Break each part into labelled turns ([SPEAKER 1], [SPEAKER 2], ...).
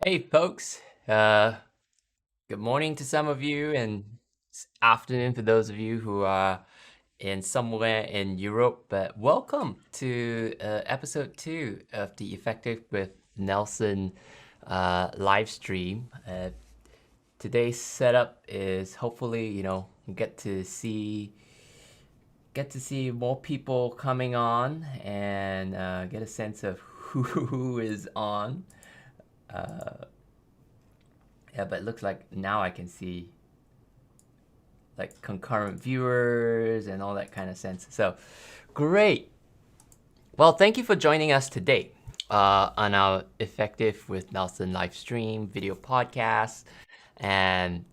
[SPEAKER 1] Hey folks, good morning to some of you and afternoon for those of you who are in somewhere in Europe, but welcome to episode 2 of the Effective with Nelson live stream. Today's setup is hopefully, get to see more people coming on and get a sense of who is on. Yeah, but it looks like now I can see like concurrent viewers and all that kind of sense. So great. Well, thank you for joining us today on our Effective with Nelson live stream video podcast. And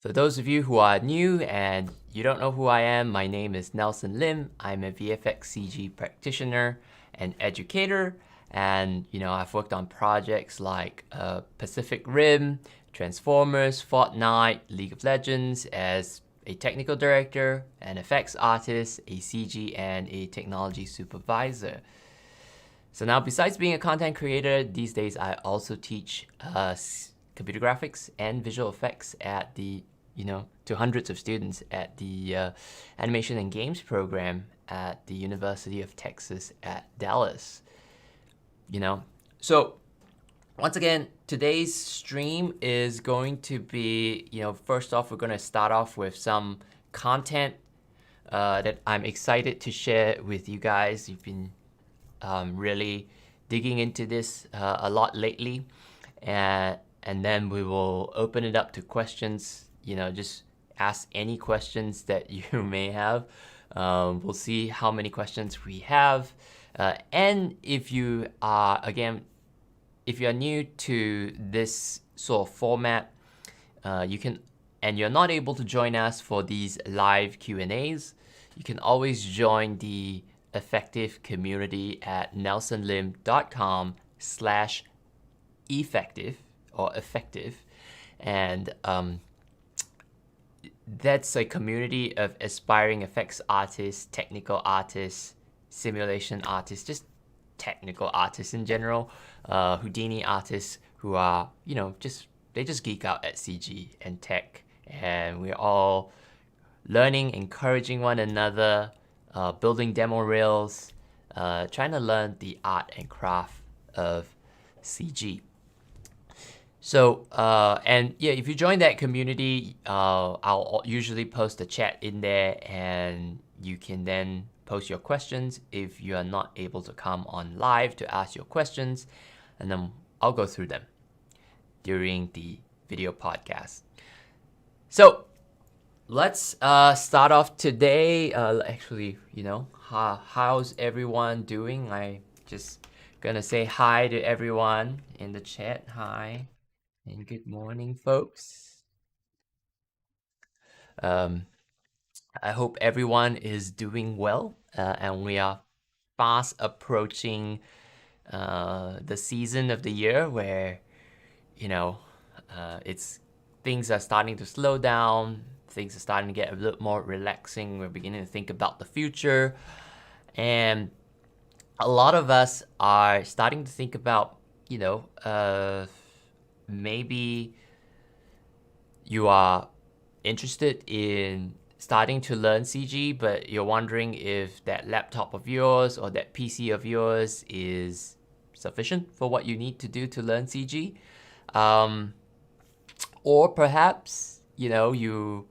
[SPEAKER 1] for those of you who are new and you don't know who I am, my name is Nelson Lim. I'm a VFX CG practitioner and educator. And, I've worked on projects like Pacific Rim, Transformers, Fortnite, League of Legends as a technical director, an effects artist, a CG, and a technology supervisor. So now, besides being a content creator, these days I also teach computer graphics and visual effects at to hundreds of students at the animation and games program at the University of Texas at Dallas. So once again, today's stream is going to be, first off, we're going to start off with some content that I'm excited to share with you guys. You've been really digging into this a lot lately, and then we will open it up to questions. Just ask any questions that you may have. We'll see how many questions we have, and if you are new to this sort of format, you're not able to join us for these live Q&As, you can always join the effective community at nelsonlim.com/effective or effective. And that's a community of aspiring effects artists, technical artists, simulation artists, just technical artists in general, Houdini artists who are, they just geek out at CG and tech. And we're all learning, encouraging one another, building demo reels, trying to learn the art and craft of CG. So, if you join that community, I'll usually post a chat in there and you can then post your questions if you are not able to come on live to ask your questions, and then I'll go through them during the video podcast. So let's start off today. How's everyone doing? I just gonna say hi to everyone in the chat. Hi and good morning, folks. I hope everyone is doing well, and we are fast approaching the season of the year where it's things are starting to slow down, things are starting to get a little more relaxing. We're beginning to think about the future, and a lot of us are starting to think about maybe you are interested in starting to learn CG, but you're wondering if that laptop of yours or that PC of yours is sufficient for what you need to do to learn CG. Or perhaps, you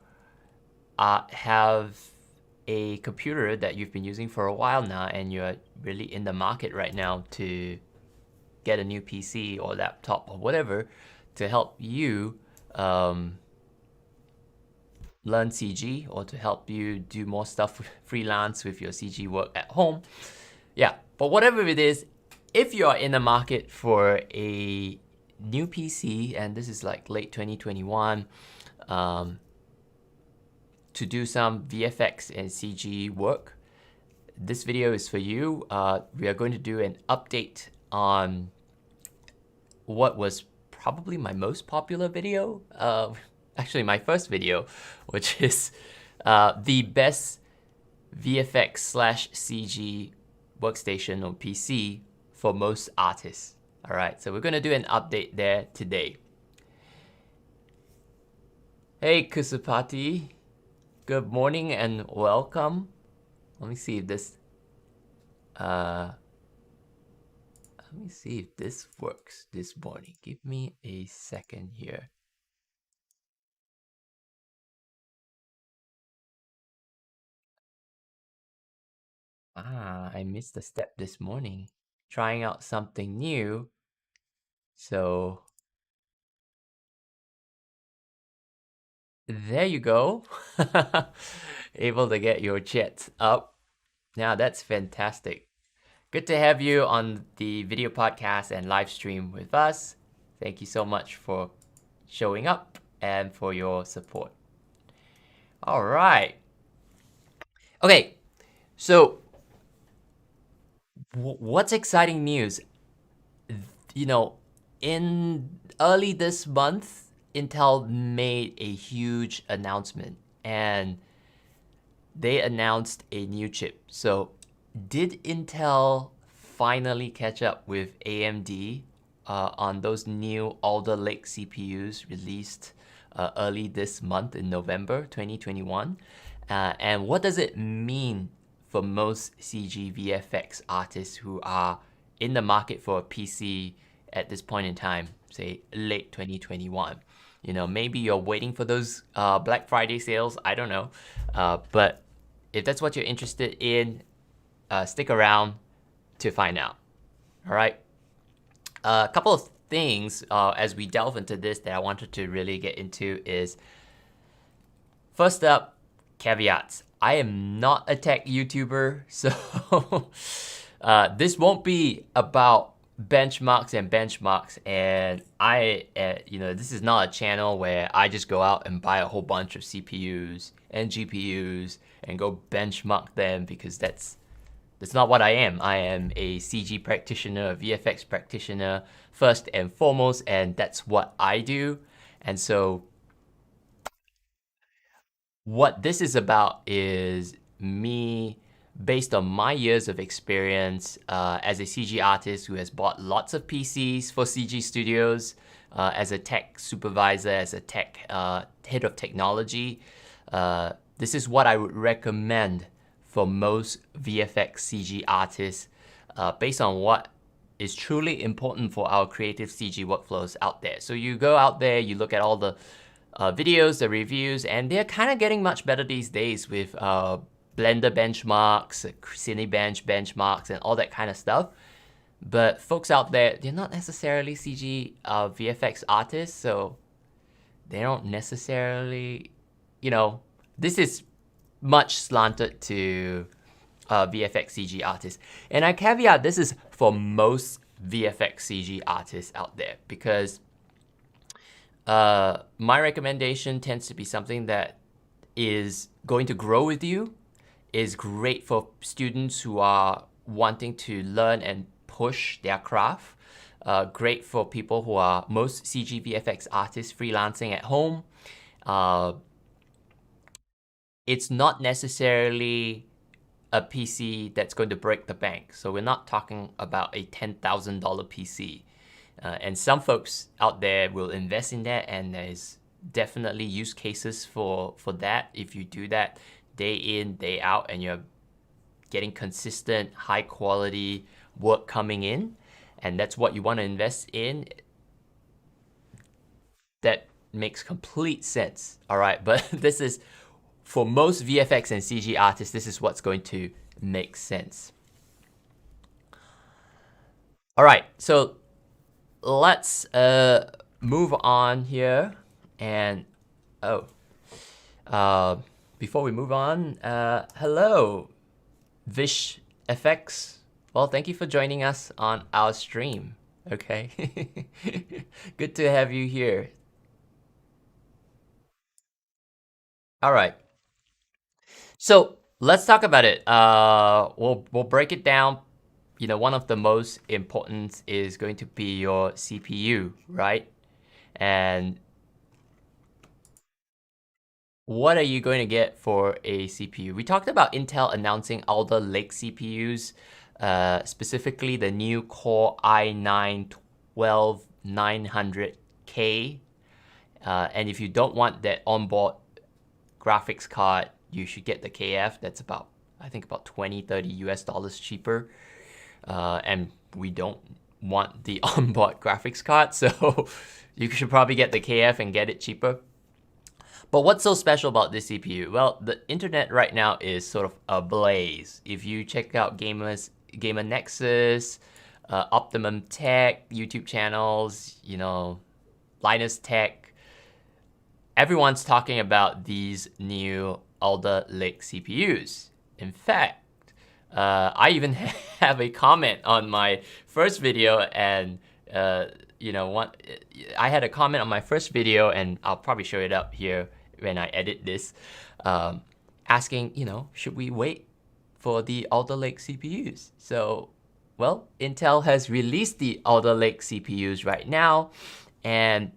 [SPEAKER 1] have a computer that you've been using for a while now and you're really in the market right now to get a new PC or laptop or whatever to help you learn CG or to help you do more stuff freelance with your CG work at home. Yeah, but whatever it is, if you are in the market for a new PC, and this is like late 2021, to do some VFX and CG work, this video is for you. We are going to do an update on what was probably my most popular video, actually my first video, which is the best VFX/CG workstation or PC for most artists. All right, so we're gonna do an update there today. Hey Kusupati, good morning and welcome. Let me see if this works this morning. Give me a second here. I missed a step this morning. Trying out something new. So there you go. Able to get your chat up. Now that's fantastic. Good to have you on the video podcast and live stream with us. Thank you so much for showing up and for your support. All right. Okay, so what's exciting news? You know, in early this month, Intel made a huge announcement and they announced a new chip. So did Intel finally catch up with AMD on those new Alder Lake CPUs released early this month in November 2021? And what does it mean for most CG VFX artists who are in the market for a PC at this point in time, say late 2021? You know, maybe you're waiting for those Black Friday sales, I don't know. But if that's what you're interested in, stick around to find out. All right. A couple of things as we delve into this that I wanted to really get into is, first up, caveats. I am not a tech YouTuber, so this won't be about benchmarks, and this is not a channel where I just go out and buy a whole bunch of CPUs and GPUs and go benchmark them, because that's not what I am. I am a CG practitioner, a VFX practitioner first and foremost, and that's what I do. And so what this is about is me, based on my years of experience as a CG artist who has bought lots of PCs for CG studios, as a tech supervisor, as a tech head of technology. This is what I would recommend for most VFX CG artists, based on what is truly important for our creative CG workflows out there. So you go out there, you look at all the videos, the reviews, and they're kind of getting much better these days with Blender benchmarks, Cinebench benchmarks, and all that kind of stuff. But folks out there, they're not necessarily CG VFX artists, so they don't necessarily, this is much slanted to VFX CG artists. And I caveat this is for most VFX CG artists out there, because my recommendation tends to be something that is going to grow with you, is great for students who are wanting to learn and push their craft, great for people who are most CG VFX artists freelancing at home. It's not necessarily a PC that's going to break the bank. So we're not talking about a $10,000 PC. And some folks out there will invest in that, and there's definitely use cases for that. If you do that day in, day out, and you're getting consistent, high quality work coming in, and that's what you want to invest in, that makes complete sense. All right, but this is, for most VFX and CG artists, this is what's going to make sense. All right, so let's move on here. And before we move on, hello, VFX. Well, thank you for joining us on our stream. Okay, good to have you here. All right. So let's talk about it. We'll break it down. One of the most important is going to be your CPU, right? And what are you going to get for a CPU? We talked about Intel announcing Alder Lake CPUs, specifically the new Core i9 12900K. And if you don't want that onboard graphics card, you should get the KF. That's about, I think, about 20-30 US dollars cheaper. And we don't want the onboard graphics card, so you should probably get the KF and get it cheaper. But what's so special about this CPU? Well, the internet right now is sort of ablaze. If you check out Gamer Nexus, Optimum Tech, YouTube channels, Linus Tech, everyone's talking about these new Alder Lake CPUs. In fact, I even have a comment on my first video, and I had a comment on my first video, and I'll probably show it up here when I edit this, asking, should we wait for the Alder Lake CPUs? So, well, Intel has released the Alder Lake CPUs right now, and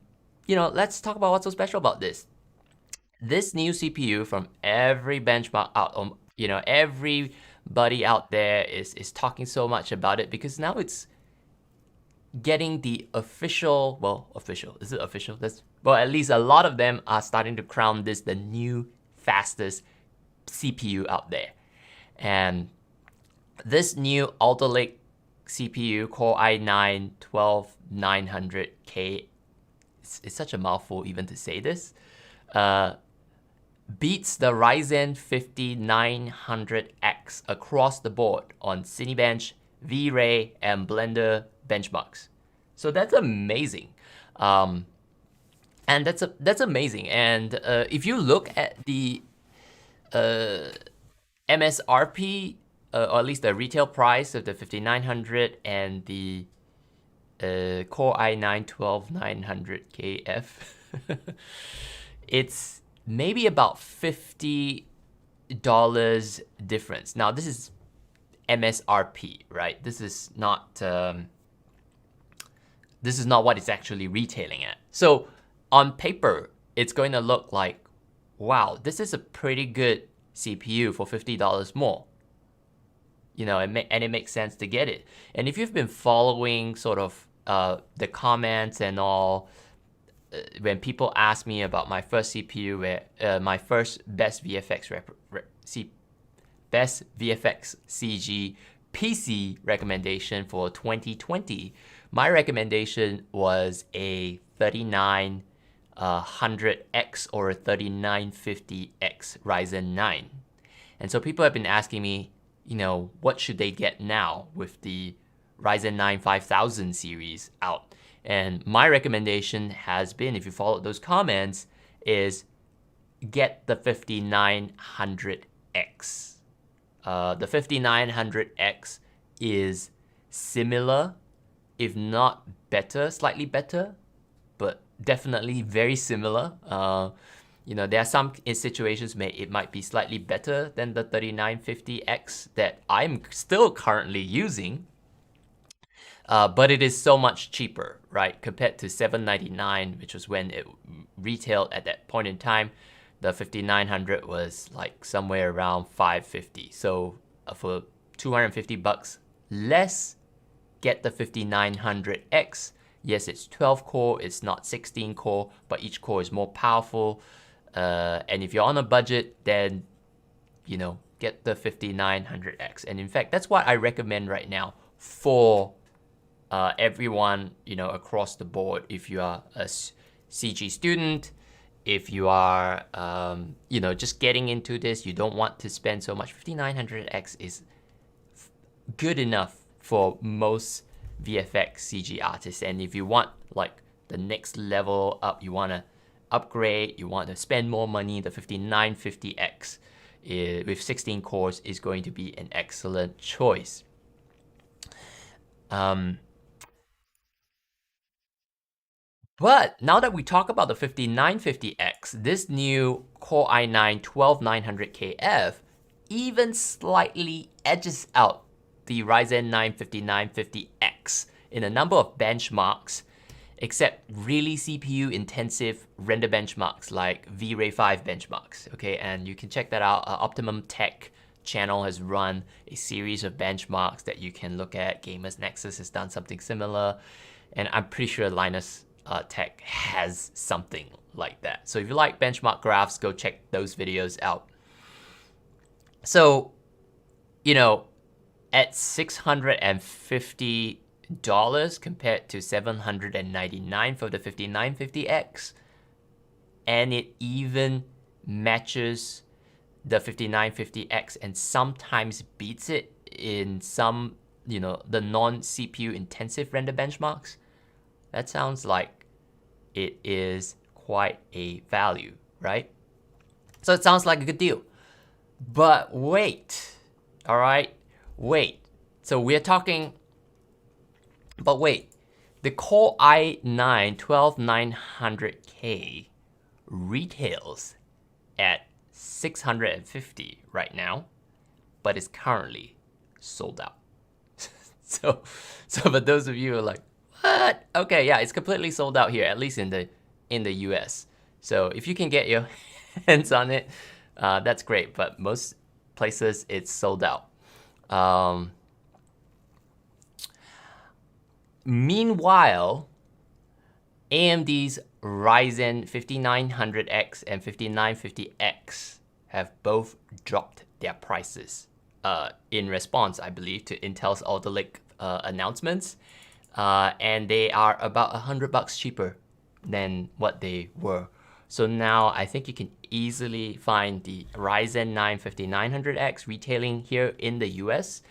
[SPEAKER 1] let's talk about what's so special about this. This new CPU, from every benchmark out, everybody out there is talking so much about it, because now it's getting the official, is it official? At least a lot of them are starting to crown this the new fastest CPU out there. And this new Alder Lake CPU, Core i9-12900K, it's such a mouthful even to say this, beats the Ryzen 5900X across the board on Cinebench, V-Ray, and Blender benchmarks. So that's amazing. And that's amazing. And if you look at the MSRP, or at least the retail price of the 5900 and the Core i9-12900KF, it's maybe about $50 difference. Now, this is MSRP, right? This is not what it's actually retailing at. So on paper, it's going to look like, wow, this is a pretty good CPU for $50 more. And it makes sense to get it. And if you've been following sort of the comments and all, when people ask me about my first CPU, my first best VFX CG PC recommendation for 2020, my recommendation was a 3900X or a 3950X Ryzen 9. And so people have been asking me, what should they get now with the Ryzen 9 5000 series out? And my recommendation has been, if you followed those comments, is get the 5900X. The 5900X is similar, if not better, slightly better, but definitely very similar. There are some situations where it might be slightly better than the 3950X that I'm still currently using. But it is so much cheaper, right? Compared to $799, which was when it retailed at that point in time. The 5900 was like somewhere around $550. So for $250 less, get the 5900X. Yes, it's 12 core, it's not 16 core, but each core is more powerful. And if you're on a budget, then, get the 5900X. And in fact, that's what I recommend right now for everyone, across the board. If you are a CG student, if you are, just getting into this, you don't want to spend so much, 5900X is good enough for most VFX CG artists. And if you want like the next level up, you want to upgrade, you want to spend more money, the 5950X with 16 cores is going to be an excellent choice. But now that we talk about the 5950X, this new Core i9-12900KF even slightly edges out the Ryzen 9 5950X in a number of benchmarks, except really CPU-intensive render benchmarks like V-Ray 5 benchmarks, okay? And you can check that out. Optimum Tech channel has run a series of benchmarks that you can look at. Gamers Nexus has done something similar. And I'm pretty sure Linus Tech has something like that. So if you like benchmark graphs, go check those videos out. So, you know, at $650 compared to $799 for the 5950X, and it even matches the 5950X and sometimes beats it in some, the non-CPU intensive render benchmarks. That sounds like it is quite a value, right? So it sounds like a good deal. But wait, all right? Wait. So we're talking, but wait. The Core i9 12900K retails at $650 right now, but it's currently sold out. So for those of you who are like, what? Okay, yeah, it's completely sold out here, at least in the US. So if you can get your hands on it, that's great. But most places it's sold out. Meanwhile, AMD's Ryzen 5900X and 5950X have both dropped their prices in response, I believe, to Intel's Alder Lake announcements. And they are about $100 cheaper than what they were. So now I think you can easily find the Ryzen 9 5900X retailing here in the US.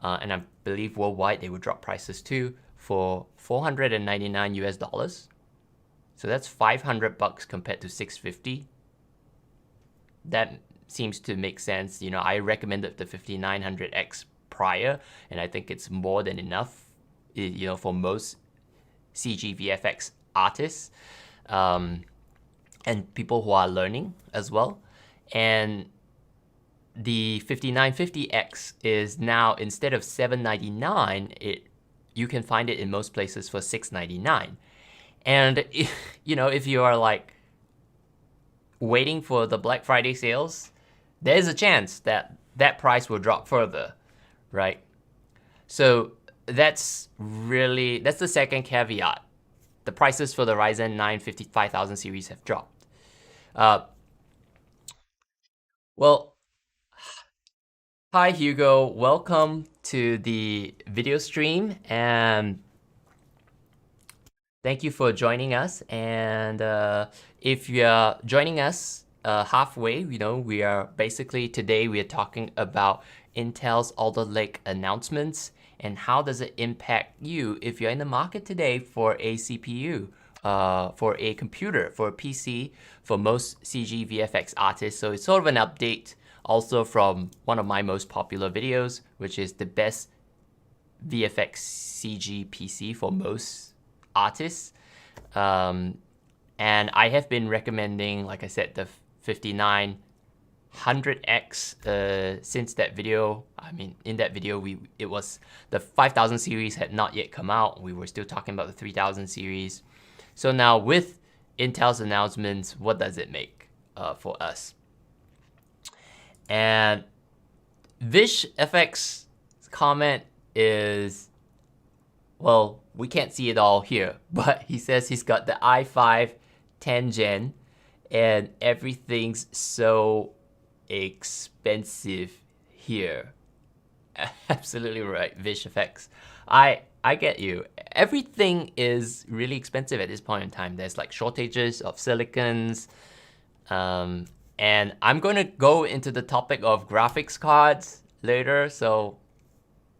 [SPEAKER 1] And I believe worldwide they will drop prices too for $499 US. So that's $500 compared to $650. That seems to make sense. I recommended the 5900X prior, and I think it's more than enough, for most CG VFX artists and people who are learning as well. And the 5950X is now, instead of $799, you can find it in most places for $699. And if you are like waiting for the Black Friday sales, there's a chance that that price will drop further, right? So that's the second caveat. The prices for the Ryzen 9 5000 series have dropped. Well, hi Hugo, welcome to the video stream, and thank you for joining us. And if you're joining us halfway, we are basically, today we are talking about Intel's Alder Lake announcements and how does it impact you if you're in the market today for a CPU, for a computer, for a PC, for most CG VFX artists. So it's sort of an update also from one of my most popular videos, which is the best VFX CG PC for most artists. And I have been recommending, like I said, the 5900X since that video. I mean, in that video, it was the 5000 series had not yet come out. We were still talking about the 3000 series. So now with Intel's announcements, what does it make for us? And VishFX's comment is, well, we can't see it all here, but he says he's got the i5 10 Gen and everything's so expensive here. Absolutely right, VishFX. I get you. Everything is really expensive at this point in time. There's like shortages of silicons. And I'm going to go into the topic of graphics cards later. So,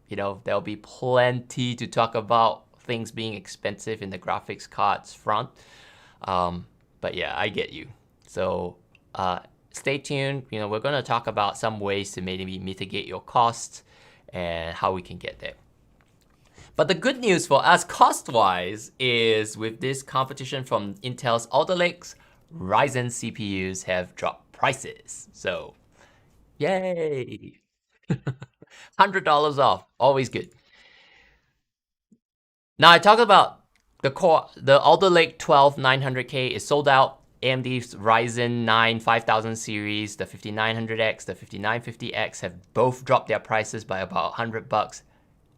[SPEAKER 1] there'll be plenty to talk about things being expensive in the graphics cards front. But yeah, I get you. So stay tuned. We're going to talk about some ways to maybe mitigate your costs and how we can get there. But the good news for us cost-wise is with this competition from Intel's Alder Lakes, Ryzen CPUs have dropped prices. So, yay! $100 off, always good. Now I talked about the Alder Lake 12900K is sold out. AMD's Ryzen 9 5000 series, the 5900X, the 5950X have both dropped their prices by about $100.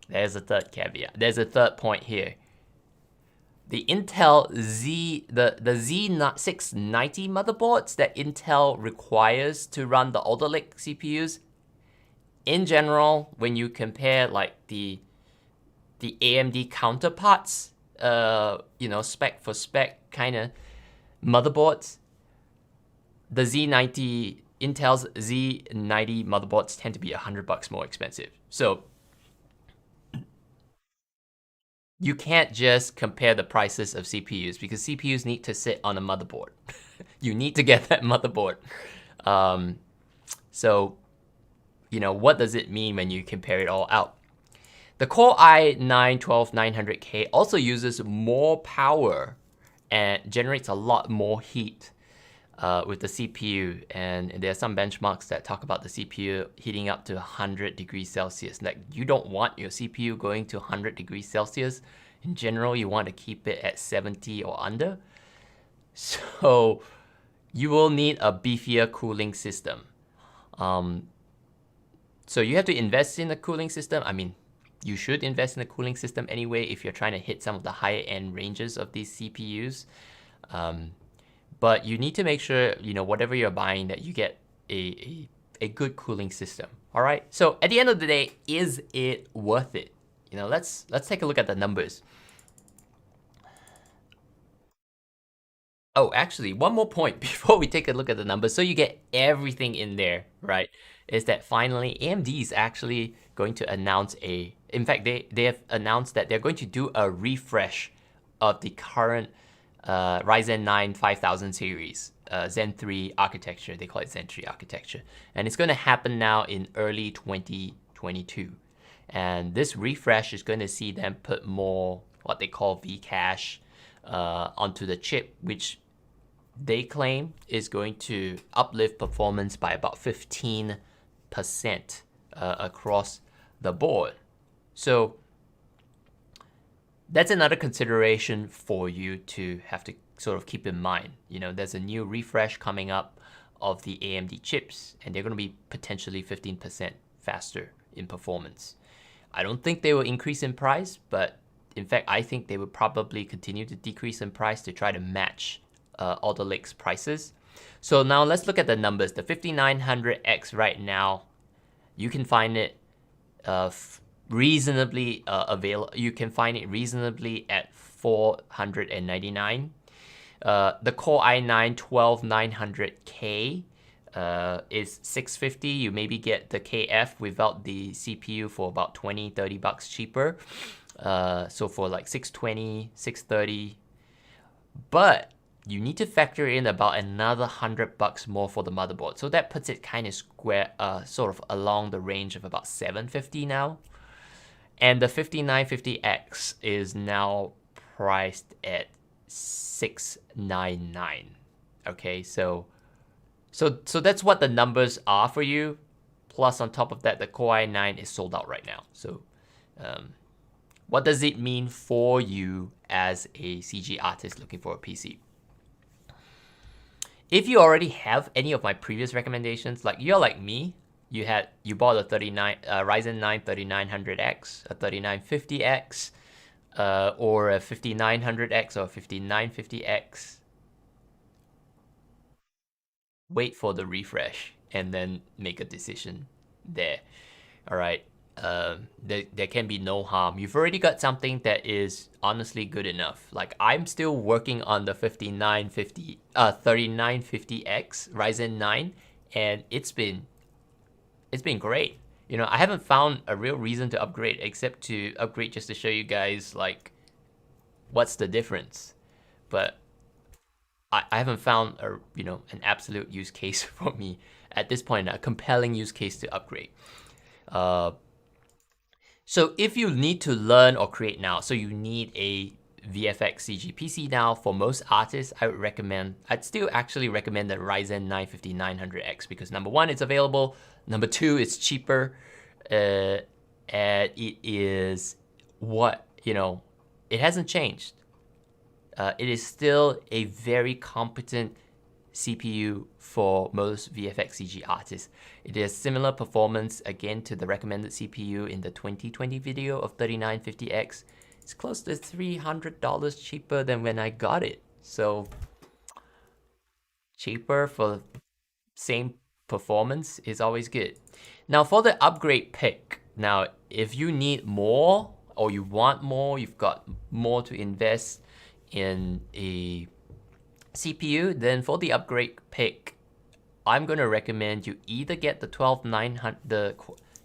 [SPEAKER 1] There's a third caveat. There's a third point here. the Intel the Z690 motherboards that Intel requires to run the Alder Lake CPUs, in general, when you compare like the AMD counterparts, spec for spec kind of motherboards, the Intel's Z90 motherboards tend to be $100 more expensive. So you can't just compare the prices of CPUs because CPUs need to sit on a motherboard. You need to get that motherboard. So, what does it mean when you compare it all out? The Core i9-12900K also uses more power and generates a lot more heat with the CPU. And there are some benchmarks that talk about the CPU heating up to 100 degrees Celsius. Like, you don't want your CPU going to 100 degrees Celsius. In general, you want to keep it at 70 or under. So you will need a beefier cooling system. So you have to invest in a cooling system. I mean, you should invest in a cooling system anyway if you're trying to hit some of the higher end ranges of these CPUs. But you need to make sure, whatever you're buying, that you get a good cooling system. All right. So at the end of the day, is it worth it? Let's take a look at the numbers. Oh, actually, one more point before we take a look at the numbers, so you get everything in there, right? Is that finally AMD is actually going to announce in fact, they have announced that they're going to do a refresh of the current Ryzen 9 5000 series, Zen 3 architecture. They call it Zen 3 architecture. And it's going to happen now in early 2022. And this refresh is going to see them put more what they call Vcache onto the chip, which they claim is going to uplift performance by about 15% across the board. So that's another consideration for you to have to sort of keep in mind. There's a new refresh coming up of the AMD chips, and they're going to be potentially 15% faster in performance. I don't think they will increase in price, but in fact, I think they will probably continue to decrease in price to try to match Alder Lake's prices. So now let's look at the numbers. The 5900X right now, you can find it reasonably available. You can find it reasonably at $499. The Core i9-12900K is $650. You maybe get the KF without the CPU for about $20-30 cheaper. So for like $620, $630. But you need to factor in about another $100 more for the motherboard. So that puts it kind of sort of along the range of about $750 now. And the 5950X is now priced at $699. Okay, so that's what the numbers are for you. Plus, on top of that, the Core i9 is sold out right now. So, what does it mean for you as a CG artist looking for a PC? If you already have any of my previous recommendations, like you're like me, you bought a Ryzen 9 3900X, a 3950X, or a 5900X or a 5950X. Wait for the refresh and then make a decision there. All right. There can be no harm. You've already got something that is honestly good enough. Like, I'm still working on the 3950X Ryzen 9, and it's been great. I haven't found a real reason to upgrade except to upgrade just to show you guys like what's the difference. But I haven't found an absolute use case for me at this point, a compelling use case to upgrade. So if you need to learn or create now, so you need a VFX CG PC now, for most artists, I'd still actually recommend the Ryzen 9 5900X because number one, it's available. Number two, it's cheaper. And it is it hasn't changed. It is still a very competent CPU for most VFX CG artists. It has similar performance, again, to the recommended CPU in the 2020 video of 3950X. it's close to $300 cheaper than when I got it. So cheaper for same performance is always good. Now for the upgrade pick, now if you need more or you want more, you've got more to invest in a CPU, then for the upgrade pick, I'm gonna recommend you either get the the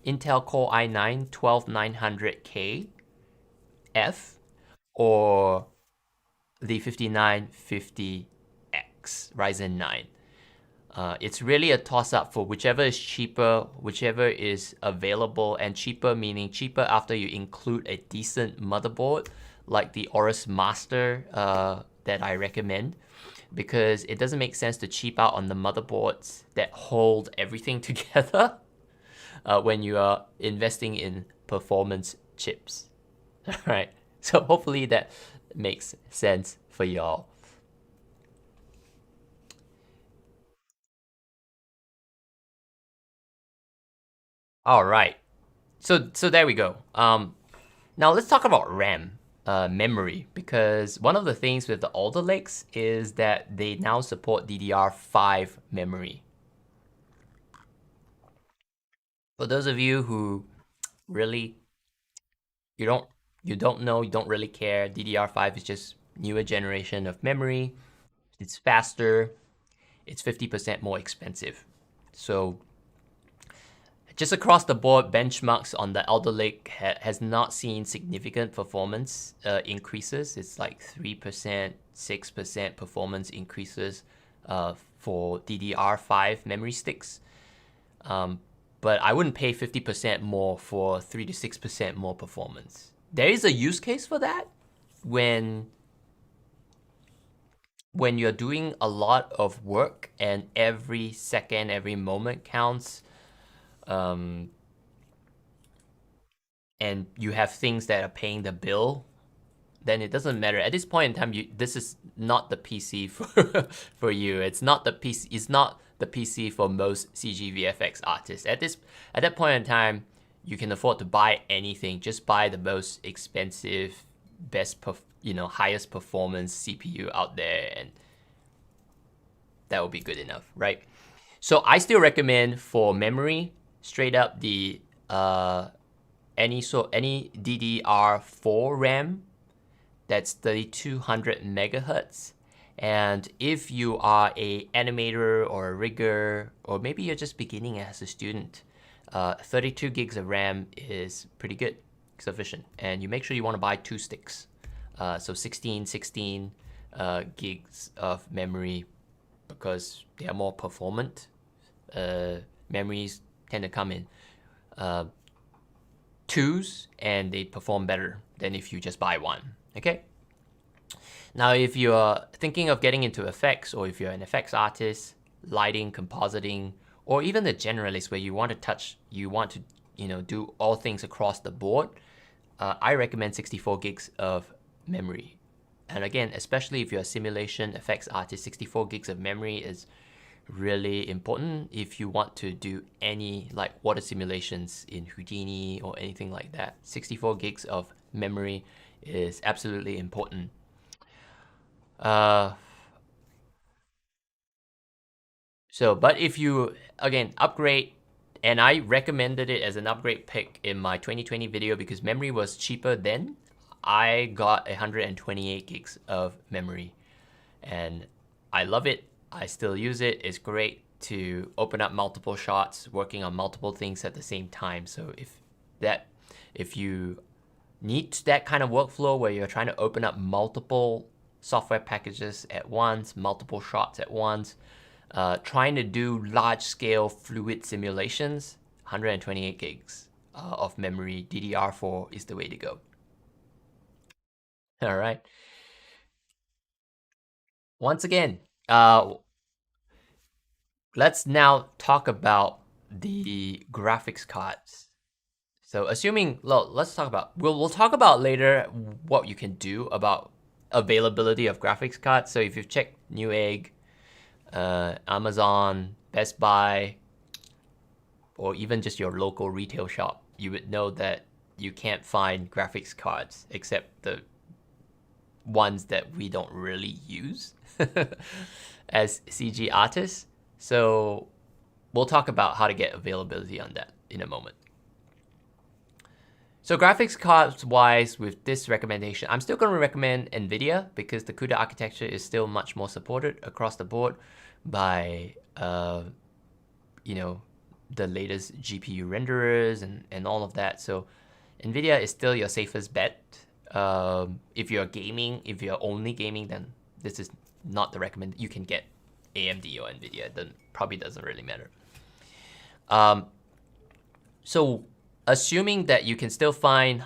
[SPEAKER 1] Intel Core i9 12900K F or the 5950X Ryzen 9. It's really a toss-up for whichever is cheaper, whichever is available, and cheaper meaning cheaper after you include a decent motherboard like the Aorus Master that I recommend, because it doesn't make sense to cheap out on the motherboards that hold everything together when you are investing in performance chips. All right, so hopefully that makes sense for y'all. All right, so there we go. Now let's talk about RAM, memory, because one of the things with the older Lakes is that they now support Ddr5 memory. For those of you who really you don't know, you don't really care, Ddr5 is just newer generation of memory. It's faster. It's 50% more expensive. So just across the board, benchmarks on the Alder Lake has not seen significant performance increases. It's like 3%, 6% performance increases for DDR5 memory sticks. But I wouldn't pay 50% more for 3 to 6% more performance. There is a use case for that when you're doing a lot of work and every second, every moment counts. And you have things that are paying the bill, then it doesn't matter. At this point in time, this is not the PC for you. It's not the PC. It's not the PC for most CG VFX artists. At that point in time, you can afford to buy anything. Just buy the most expensive, highest performance CPU out there, and that will be good enough, right? So I still recommend for memory, straight up the any DDR4 RAM that's 3200 megahertz. And if you are a animator or a rigger, or maybe you're just beginning as a student, 32 gigs of RAM is pretty good, sufficient. And you make sure you want to buy 2 sticks. So 16 gigs of memory, because they are more performant. Memories tend to come in 2s, and they perform better than if you just buy 1, okay? Now, if you're thinking of getting into effects, or if you're an effects artist, lighting, compositing, or even the generalist where you want to do all things across the board, I recommend 64 gigs of memory. And again, especially if you're a simulation effects artist, 64 gigs of memory is really important if you want to do any like water simulations in Houdini or anything like that. 64 gigs of memory is absolutely important. But if you, again, upgrade, and I recommended it as an upgrade pick in my 2020 video because memory was cheaper then, I got 128 gigs of memory, and I love it. I still use it. It's great to open up multiple shots, working on multiple things at the same time. So if you need that kind of workflow where you're trying to open up multiple software packages at once, multiple shots at once, trying to do large-scale fluid simulations, 128 gigs of memory, DDR4 is the way to go. All right. Once again, let's now talk about the graphics cards. So let's talk about, we'll talk about later what you can do about availability of graphics cards. So if you've checked Newegg, Amazon, Best Buy, or even just your local retail shop, you would know that you can't find graphics cards except the ones that we don't really use as CG artists. So we'll talk about how to get availability on that in a moment. So graphics cards wise, with this recommendation, I'm still going to recommend NVIDIA because the CUDA architecture is still much more supported across the board by you know, the latest GPU renderers and all of that. So NVIDIA is still your safest bet. If you're gaming, if you're only gaming, then this is not the recommend. You can get AMD or NVIDIA. Then probably doesn't really matter. So assuming that you can still find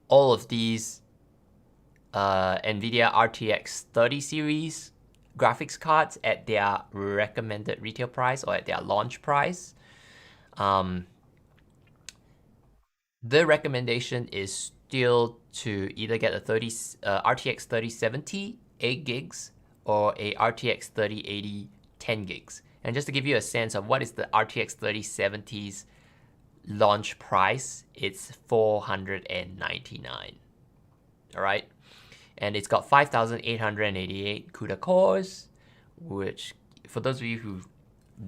[SPEAKER 1] all of these NVIDIA RTX 30 series graphics cards at their recommended retail price or at their launch price, the recommendation is still to either get a RTX 3070 8 gigs or a RTX 3080 10 gigs. And just to give you a sense of what is the RTX 3070's launch price, it's $499. All right, and it's got 5,888 CUDA cores, which for those of you who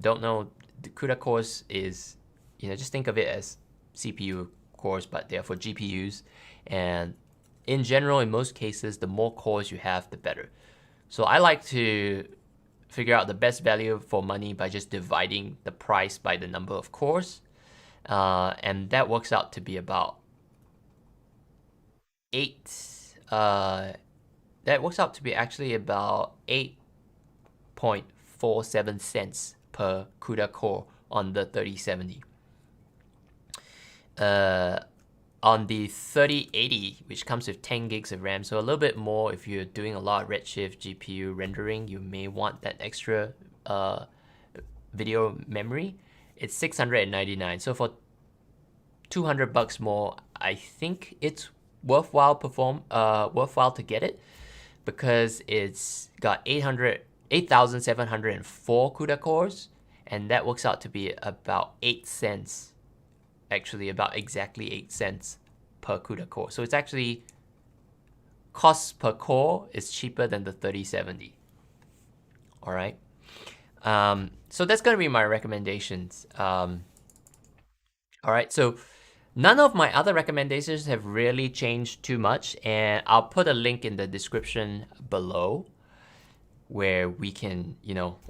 [SPEAKER 1] don't know, the CUDA cores is, just think of it as CPU cores, but they're for GPUs. And in general, in most cases, the more cores you have, the better. So I like to figure out the best value for money by just dividing the price by the number of cores. And that works out to be about actually about 8.47 cents per CUDA core on the 3070. On the 3080, which comes with 10 gigs of RAM, so a little bit more if you're doing a lot of Redshift GPU rendering, you may want that extra video memory. It's $699. So for $200 more, I think it's worthwhile to get it because it's got 8,704 CUDA cores, and that works out to be about 8 cents. Actually, about exactly 8 cents per CUDA core. So it's actually cost per core is cheaper than the 3070. All right. So that's gonna be my recommendations. All right. So none of my other recommendations have really changed too much, and I'll put a link in the description below where we can,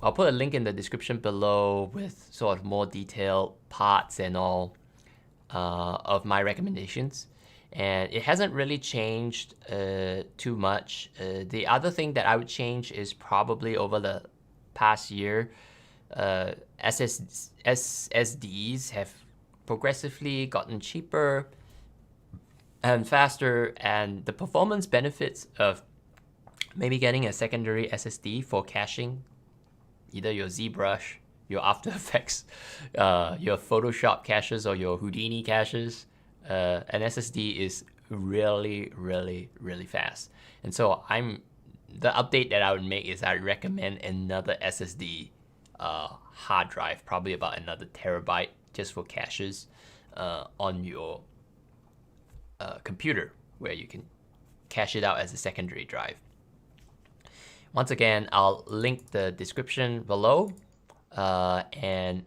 [SPEAKER 1] I'll put a link in the description below with sort of more detailed parts and all of my recommendations. And it hasn't really changed too much. The other thing that I would change is probably over the past year, SSDs have progressively gotten cheaper and faster, and the performance benefits of maybe getting a secondary SSD for caching either your ZBrush, your After Effects, your Photoshop caches, or your Houdini caches. An SSD is really, really, really fast. And so the update that I would make is I'd recommend another SSD hard drive, probably about another terabyte, just for caches on your computer, where you can cache it out as a secondary drive. Once again, I'll link the description below, and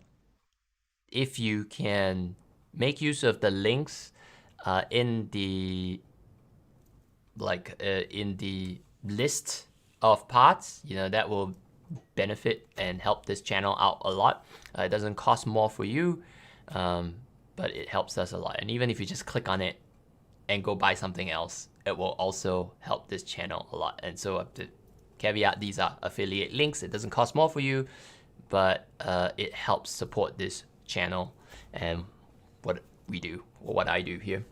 [SPEAKER 1] if you can make use of the links in the list of parts, that will benefit and help this channel out a lot. It doesn't cost more for you, but it helps us a lot. And even if you just click on it and go buy something else, it will also help this channel a lot. And so the caveat, these are affiliate links. It doesn't cost more for you, but it helps support this channel and what we do, or what I do here.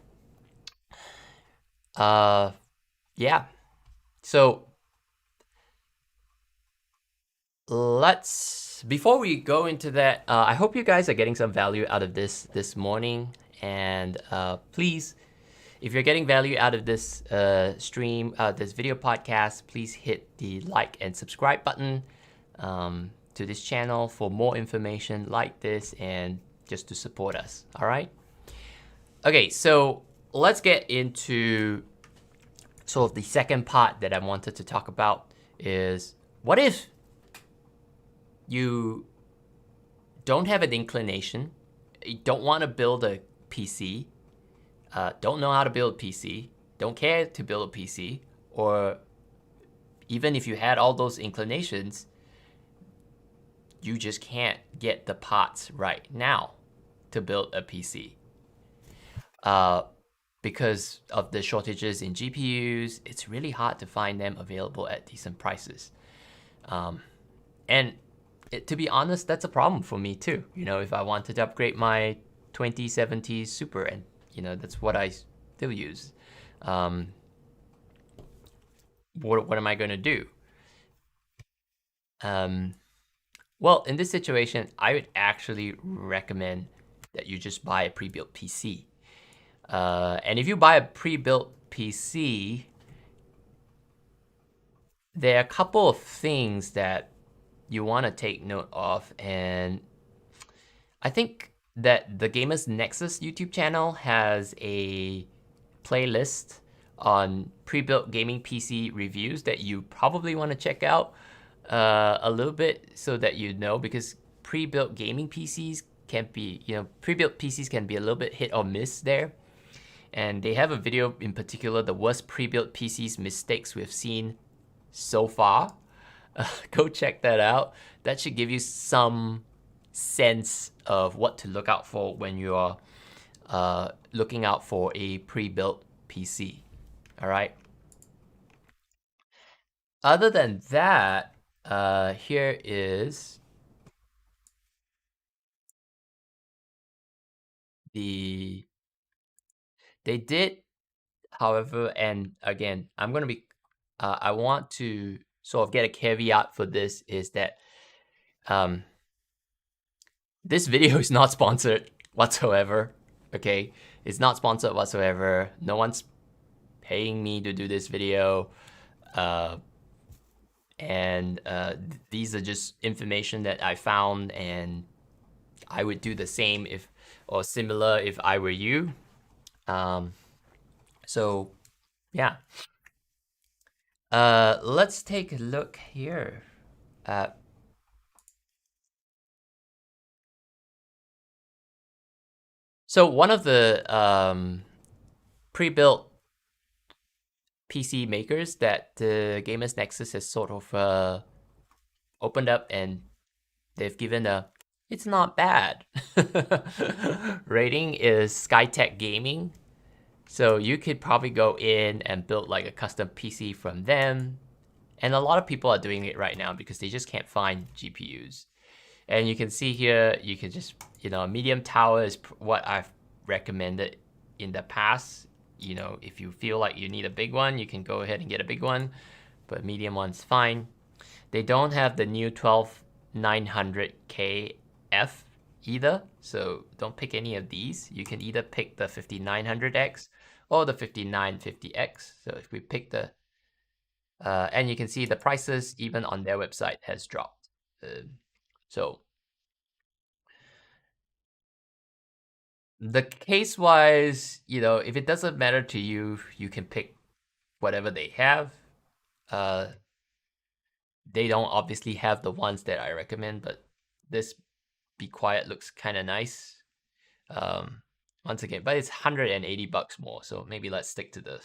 [SPEAKER 1] Yeah. So before we go into that, I hope you guys are getting some value out of this morning. And please, if you're getting value out of this stream, this video podcast, please hit the like and subscribe button to this channel for more information like this and just to support us. All right. Okay, so let's get into sort of the second part that I wanted to talk about is what if you don't have an inclination, you don't want to build a PC, don't know how to build a PC, don't care to build a PC, or even if you had all those inclinations, you just can't get the parts right now to build a PC. Because of the shortages in GPUs, it's really hard to find them available at decent prices. And to be honest, that's a problem for me too. You know, if I wanted to upgrade my 2070 Super, and you know, that's what I still use. What am I going to do? Well, in this situation, I would actually recommend that you just buy a pre-built PC. And if you buy a pre-built PC, there are a couple of things that you want to take note of. And I think that the Gamers Nexus YouTube channel has a playlist on pre-built gaming PC reviews that you probably want to check out a little bit so that you know, because pre-built gaming PCs can be, you know, pre-built PCs can be a little bit hit or miss there. And they have a video in particular, the worst pre-built PCs mistakes we've seen so far. Go check that out. That should give you some sense of what to look out for when you are looking out for a pre-built PC. All right. Other than that, here is they did, however, and again, I'm going to be, I want to sort of get a caveat for this, is that this video is not sponsored whatsoever, okay? It's not sponsored whatsoever. No one's paying me to do this video. And these are just information that I found, and I would do the same if, or similar if I were you. So yeah. Let's take a look here at so one of the pre-built PC makers that the Gamers Nexus has sort of opened up, and they've given a it's not bad rating is Skytech Gaming. So you could probably go in and build like a custom PC from them. And a lot of people are doing it right now because they just can't find GPUs. And you can see here, you can just, you know, a medium tower is what I've recommended in the past. You know, if you feel like you need a big one, you can go ahead and get a big one, but medium one's fine. They don't have the new 12900KF either, so don't pick any of these. You can either pick the 5900X or the 5950X. So if we pick the, and you can see the prices even on their website has dropped. So the case-wise, you know, if it doesn't matter to you, you can pick whatever they have. They don't obviously have the ones that I recommend, but this Be Quiet looks kind of nice. Once again, but it's $180 more, so maybe let's stick to the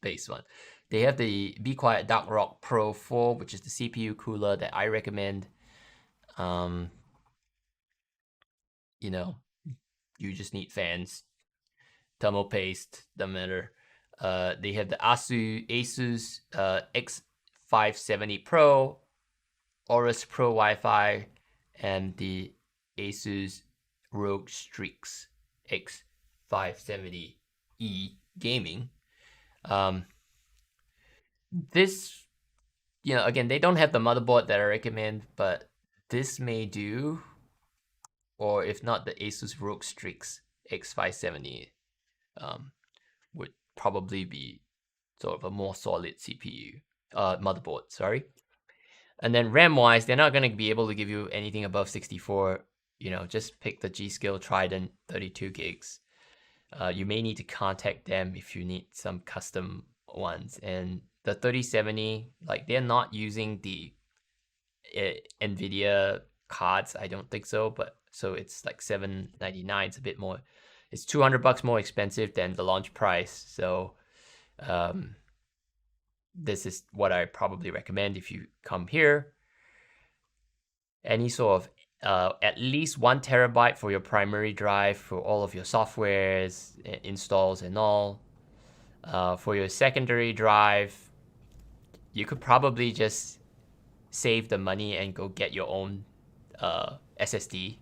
[SPEAKER 1] base one. They have the Be Quiet Dark Rock Pro 4, which is the CPU cooler that I recommend. You know, you just need fans, thermal paste, doesn't matter. They have the Asus X570 Pro, Aorus Pro Wi-Fi, and the Asus ROG Strix X570E Gaming. This, you know, again, they don't have the motherboard that I recommend, but this may do. Or if not, the Asus ROG Strix X570 would probably be sort of a more solid CPU, motherboard, sorry. And then RAM-wise, they're not going to be able to give you anything above 64. You know, just pick the G.SKILL Trident 32 gigs. you may need to contact them if you need some custom ones. And the 3070, like they're not using the NVIDIA cards, I don't think so, but so it's like $799. It's a bit more, it's $200 more expensive than the launch price. So this is what I probably recommend if you come here. Any sort of at least 1 terabyte for your primary drive for all of your softwares, installs and all. For your secondary drive, you could probably just save the money and go get your own SSD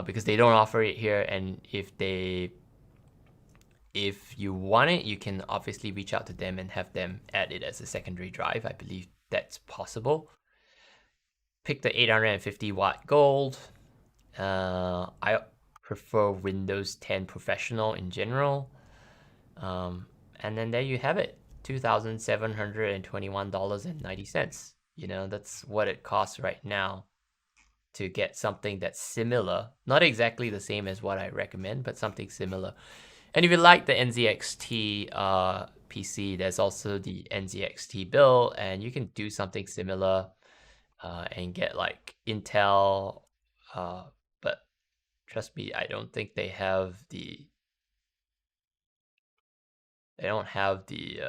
[SPEAKER 1] because they don't offer it here. And if you want it, you can obviously reach out to them and have them add it as a secondary drive. I believe that's possible. Pick the 850 watt gold. I prefer Windows 10 Professional in general. And then there you have it, $2,721.90. You know, that's what it costs right now to get something that's similar. Not exactly the same as what I recommend, but something similar. And if you like the NZXT PC, there's also the NZXT build, and you can do something similar and get like Intel. But trust me, I don't think they have the. They don't have the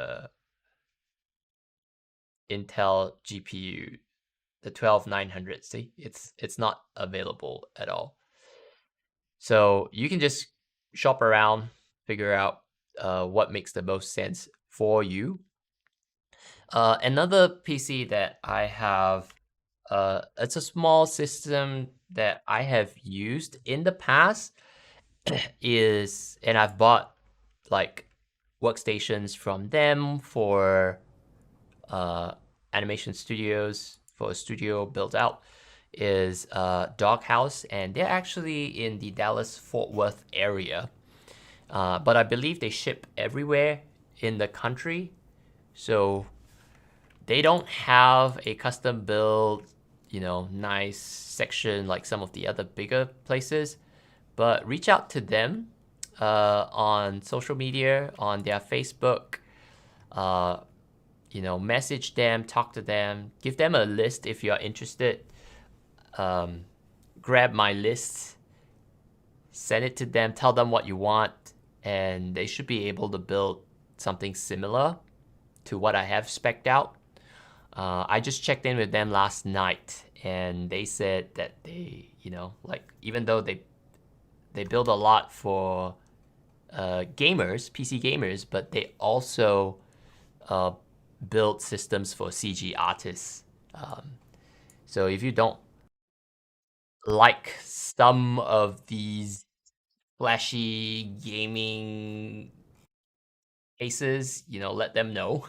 [SPEAKER 1] Intel GPU, the 12900. See, it's not available at all. So you can just shop around, figure out what makes the most sense for you. Another PC that I have, it's a small system that I have used in the past is, and I've bought like workstations from them for animation studios, for a studio built out, is Doghouse, and they're actually in the Dallas-Fort Worth area. But I believe they ship everywhere in the country. So they don't have a custom build, you know, nice section like some of the other bigger places. But reach out to them on social media, on their Facebook. You know, message them, talk to them, give them a list if you're interested. Grab my list, send it to them, tell them what you want, and they should be able to build something similar to what I have spec'd out. I just checked in with them last night, and they said that they, you know, like even though they build a lot for gamers, PC gamers, but they also build systems for CG artists. So if you don't like some of these flashy gaming cases, you know, let them know.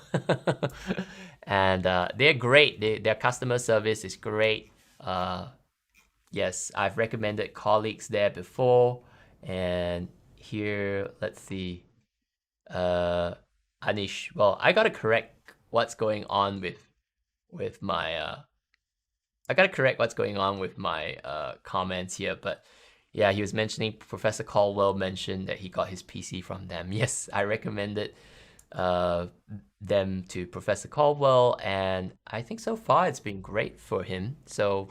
[SPEAKER 1] And they're great. Their customer service is great. Yes, I've recommended colleagues there before. And here, let's see. Anish, well, I gotta correct what's going on with my comments here, but yeah, he was mentioning Professor Caldwell mentioned that he got his PC from them. Yes, I recommended them to Professor Caldwell, and I think so far it's been great for him. So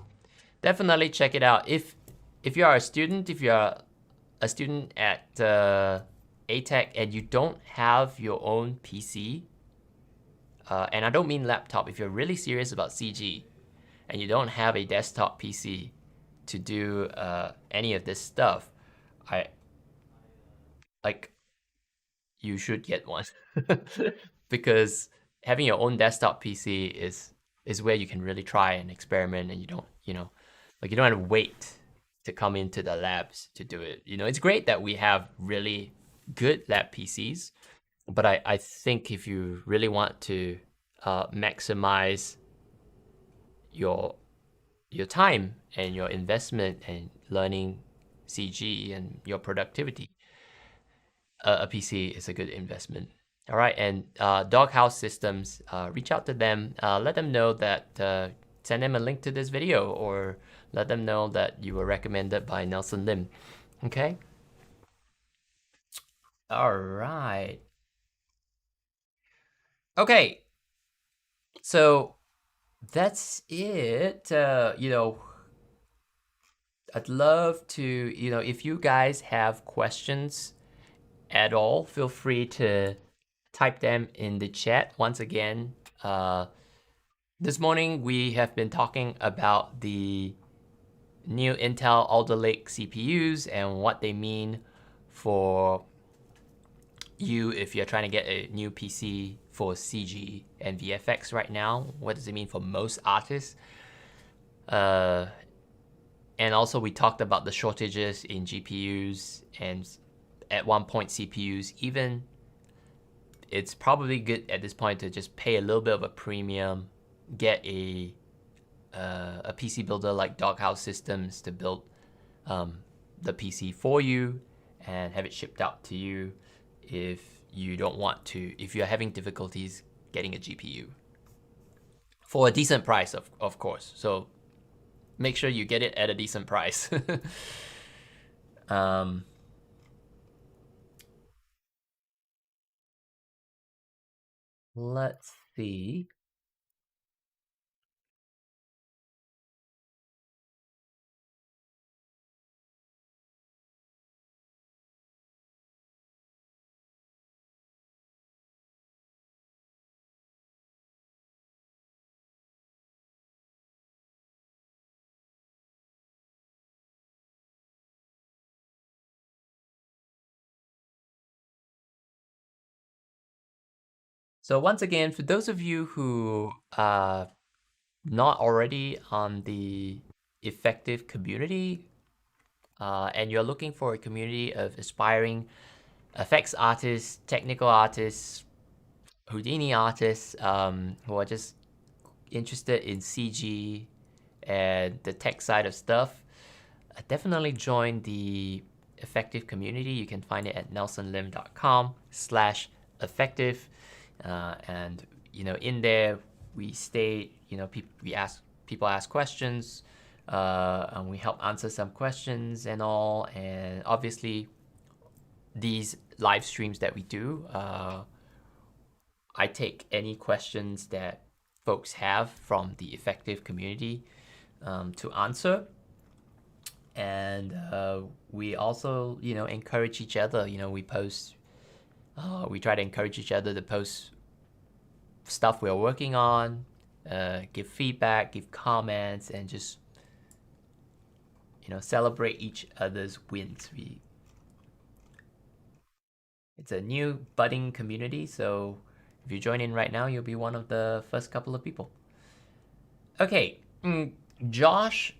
[SPEAKER 1] definitely check it out. If you are a student, if you're a student at ATech and you don't have your own PC, and I don't mean laptop, if you're really serious about CG and you don't have a desktop PC to do any of this stuff, you should get one. Because having your own desktop PC is where you can really try and experiment, and you don't, you know, like you don't have to wait to come into the labs to do it. You know, it's great that we have really good lab PCs, but I think if you really want to maximize your time and your investment and learning CG and your productivity, a PC is a good investment. All right, and Doghouse Systems, reach out to them, let them know that, send them a link to this video, or let them know that you were recommended by Nelson Lim. Okay? All right. Okay. So that's it. I'd love to, if you guys have questions at all, feel free to type them in the chat. Once again, uh, this morning we have been talking about the new Intel Alder Lake CPUs and what they mean for you if you're trying to get a new PC for CG and VFX right now. What does it mean for most artists? Uh, and also we talked about the shortages in GPUs and at one point CPUs. Even it's probably good at this point to just pay a little bit of a premium, get a PC builder like Doghouse Systems to build um, the PC for you and have it shipped out to you if you don't want to, if you're having difficulties getting a GPU for a decent price, of course. So make sure you get it at a decent price. um, let's see. So once again, for those of you who are not already on the effective community, and you're looking for a community of aspiring effects artists, technical artists, Houdini artists who are just interested in CG and the tech side of stuff, definitely join the effective community. You can find it at nelsonlim.com/effective. And in there we stay, people ask questions, and we help answer some questions and all. And obviously these live streams that we do, I take any questions that folks have from the effective community to answer. And we also, encourage each other. We post, we try to encourage each other to post stuff we're working on, give feedback, give comments, and just, celebrate each other's wins. It's a new budding community, so if you join in right now, you'll be one of the first couple of people. Okay, Josh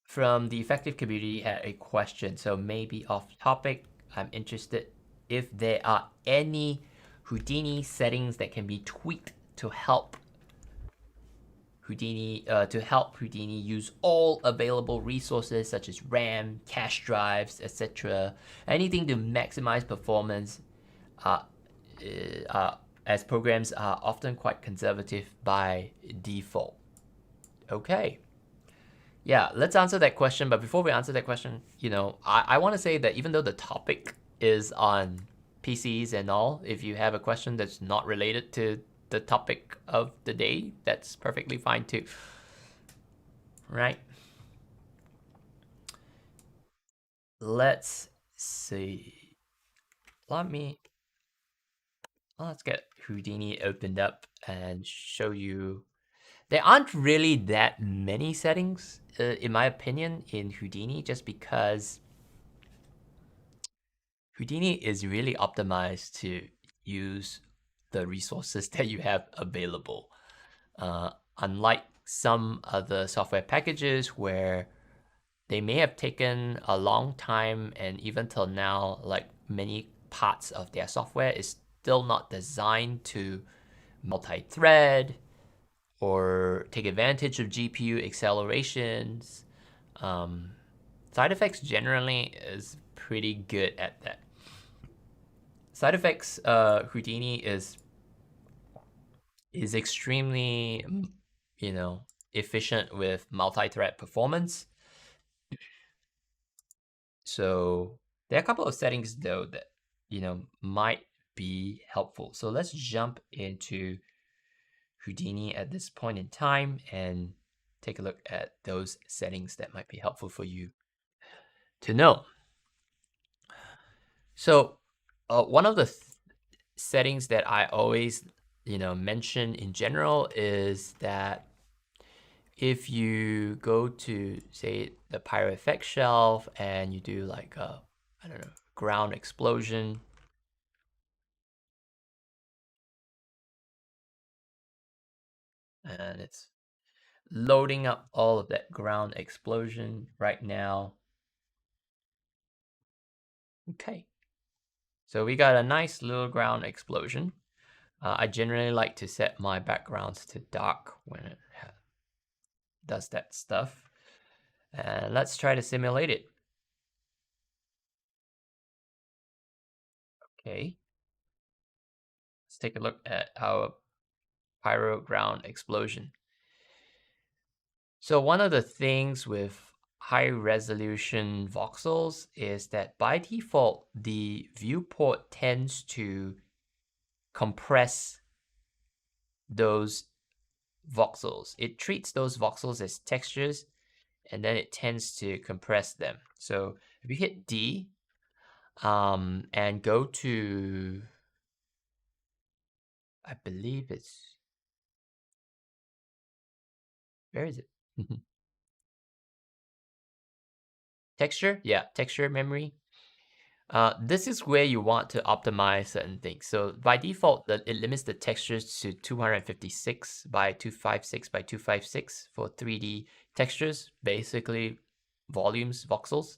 [SPEAKER 1] from the effective community had a question, so maybe off topic. I'm interested if there are any Houdini settings that can be tweaked to help Houdini use all available resources such as RAM, cache drives, etc. Anything to maximize performance, uh, as programs are often quite conservative by default. Okay. Yeah, let's answer that question. But before we answer that question, I want to say that even though the topic is on PCs and all, if you have a question that's not related to the topic of the day, that's perfectly fine too. Right? Let's see. Let's get Houdini opened up and show you. There aren't really that many settings, in my opinion, in Houdini, just because Houdini is really optimized to use the resources that you have available. Unlike some other software packages where they may have taken a long time, and even till now, like many parts of their software is still not designed to multi-thread or take advantage of GPU accelerations. Side effects generally is pretty good at that. Side effects, Houdini is extremely, efficient with multi-thread performance. So There are a couple of settings though that, might be helpful. So let's jump into Houdini at this point in time and take a look at those settings that might be helpful for you to know. So one of the settings that I always, mention in general is that if you go to, say, the Pyro effect shelf and you do like a, I don't know, ground explosion, and it's loading up all of that ground explosion right now. Okay, so we got a nice little ground explosion. I generally like to set my backgrounds to dark when it does that stuff. And let's try to simulate it. Okay, let's take a look at our Pyro ground explosion. So one of the things with high resolution voxels is that by default, the viewport tends to compress those voxels. It treats those voxels as textures and then it tends to compress them. So if you hit D and go to, I believe it's, where is it? Texture? Yeah, texture memory. This is where you want to optimize certain things. So by default, it limits the textures to 256 by 256 by 256 for 3D textures, basically volumes, voxels.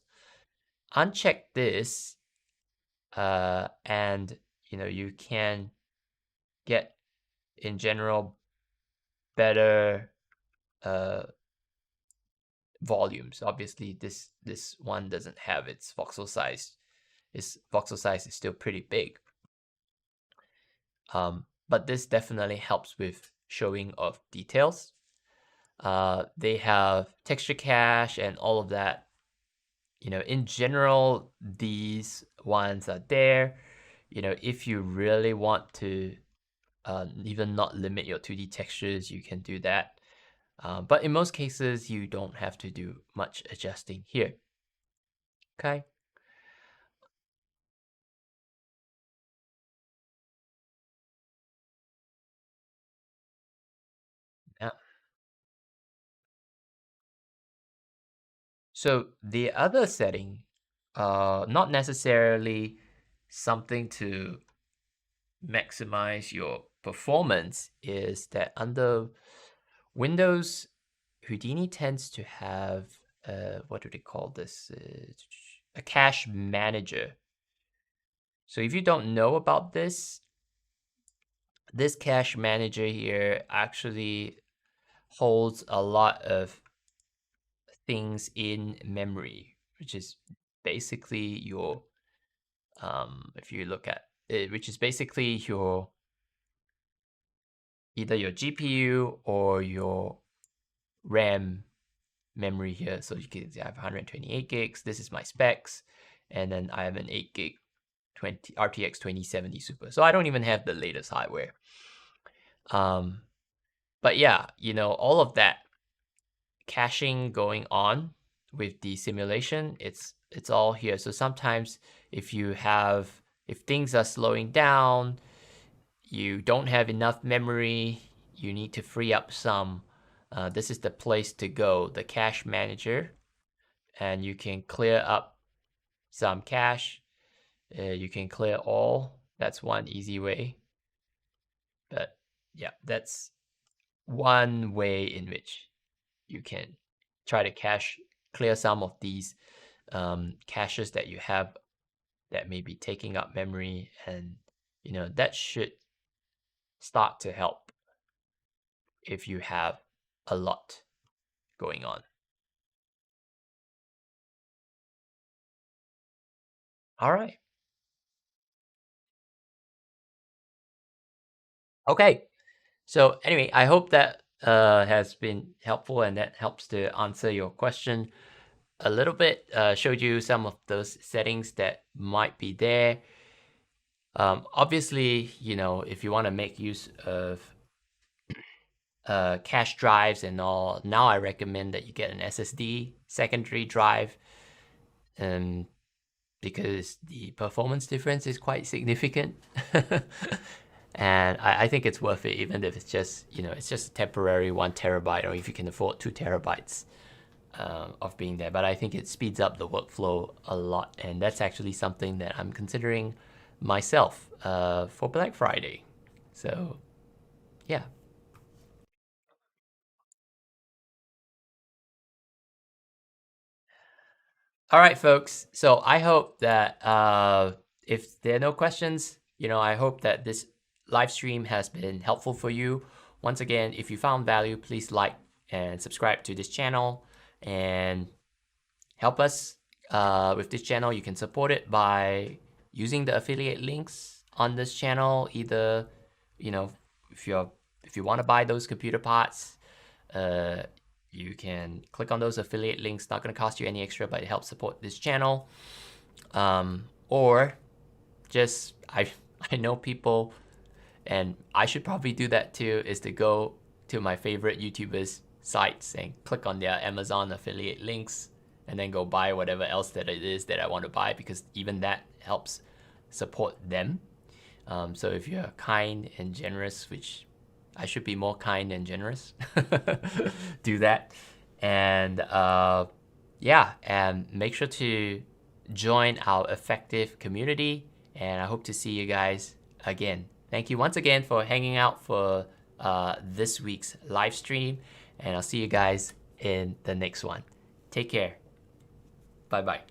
[SPEAKER 1] Uncheck this, and you can get, in general, better volumes. Obviously, this one doesn't have its voxel size. Its voxel size is still pretty big. But this definitely helps with showing of details. They have texture cache and all of that. In general, these ones are there. If you really want to even not limit your 2D textures, you can do that. But in most cases, you don't have to do much adjusting here. Okay. Yeah. So the other setting, not necessarily something to maximize your performance, is that under Windows, Houdini tends to have, what do they call this? A cache manager. So if you don't know about this cache manager here actually holds a lot of things in memory, which is basically your, if you look at it, which is basically your, either your GPU or your RAM memory here. So you can see I have 128 gigs. This is my specs. And then I have an 8 gig RTX 2070 Super. So I don't even have the latest hardware. But yeah, all of that caching going on with the simulation, it's all here. So sometimes if things are slowing down, you don't have enough memory, you need to free up some, this is the place to go, the cache manager, and you can clear up some cache. You can clear all. That's one easy way. But yeah, that's one way in which you can try to clear some of these caches that you have that may be taking up memory, and that should start to help if you have a lot going on. All right. Okay. So anyway, I hope that has been helpful and that helps to answer your question. a little bit, showed you some of those settings that might be there. Obviously, you know, if you want to make use of cache drives and all, now I recommend that you get an SSD secondary drive, because the performance difference is quite significant. And I think it's worth it, even if it's just, you know, it's just a temporary 1 terabyte, or if you can afford 2 terabytes of being there. But I think it speeds up the workflow a lot, and that's actually something that I'm considering myself for Black Friday. So yeah. All right, folks. So I hope that if there are no questions, you know, I hope that this live stream has been helpful for you. Once again, if you found value, please like and subscribe to this channel and help us with this channel. You can support it by using the affiliate links on this channel. Either, you know, if you want to buy those computer parts, you can click on those affiliate links. Not going to cost you any extra, but it helps support this channel. Or just, I know people, and I should probably do that too, is to go to my favorite YouTubers' sites and click on their Amazon affiliate links, and then go buy whatever else that it is that I want to buy, because even that helps support them. So if you're kind and generous, which I should be more kind and generous, do that. And yeah, and make sure to join our effective community, and I hope to see you guys again. Thank you once again for hanging out for this week's live stream, and I'll see you guys in the next one. Take care. Bye-bye.